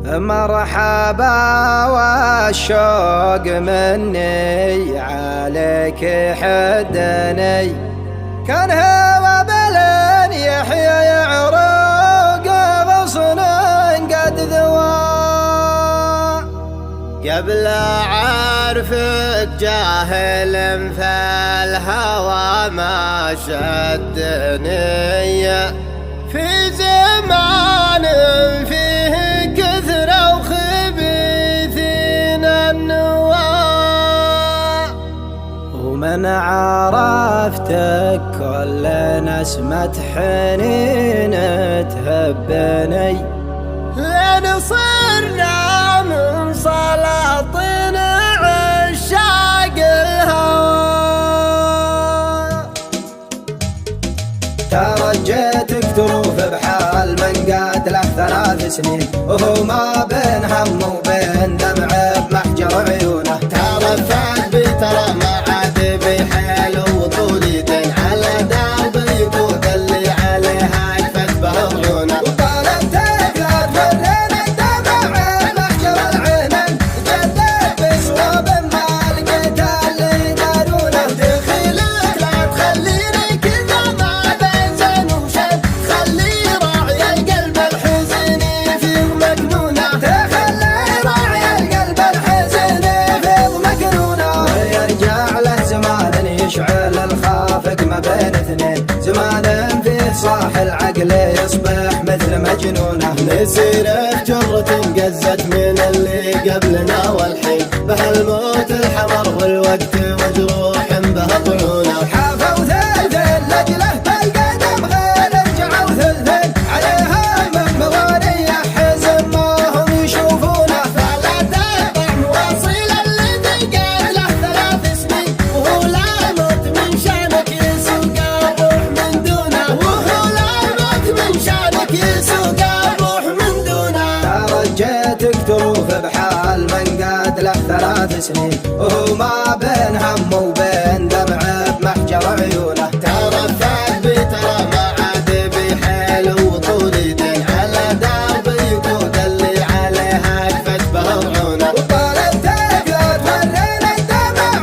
مرحبا والشوق مني عليك حدني، كان هوى بلن يحيى يعرق غصن قد ذوى، قبل عارفك جاهل فالهوى ما شدني، في زمان فيه كثرة وخبيثين النواة، ومن عرفتك كل نسمة حنين تهبني، لين صرنا من سلاطين عشاق الهوى. ترجيتك تروف بحال من قاتله 3 سنين، وهو ما بين هم وبين دمع بمحجر عيونه، ترفعت بترى ما عاد بحيل وطول يدين على درب يقود اللي عليها كفت به عيونه، وطالت تكلات ورين الدمع بمحجر العينين، جدت بصواب ما لقيت اللي يدارونه، دخلك لا تخليني كذا ما بين زين وشد، خلي راعي القلب الحزيني فيه مكنونه، تخلي راعي القلب الحزيني فيه مكنونه، ويرجع له زمان يشعل الخافق ما بين 2، زمان فيه صاح العقل يصبح مثل مجنونه، نسير جرة قزت من اللي قبلنا والحين، بهالموت الحمر والوقت مجروح به طيونه، حافوا 3 لجله بالقدم غير رجعوا 3 عليها من موانيه حزن ما هم يشوفونه، فلا تقطع مواصيل الذي قال له 3 سنين، وهو لا موت من شانك يسوق الروح من دونه، وهو لا موت من شانك يسوق الروح من دونه. ترجيتك تروف بحال من قاتله 3 سنين، وهو ما بين هم وبين دمع بمحجر عيونه، ترفعت بترى ما عاد بحيل وطول يدين على درب يقود اللي عليها كفت به عيونه، وطالت تكلات ورين الدمع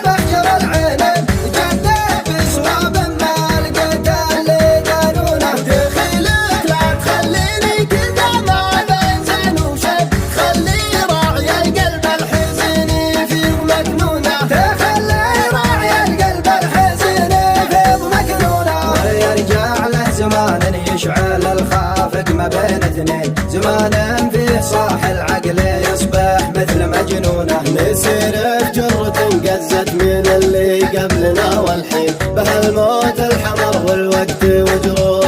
بمحجر العينين، جدت بصواب ما لقيت اللي يدارونه، دخلك لا تخليني كذا ما بين زين وشد، خلي راعي القلب الحزيني فيه مكنونه، تخلي راعي القلب الحزيني فيه مكنونه، ويرجع له زمان يشعل الخافق ما بين 2، زمان فيه صاح العقل يصبح مثل مجنونه، نسير جرة قزت من اللي قبلنا والحين، بهالموت الحمر والوقت وجروح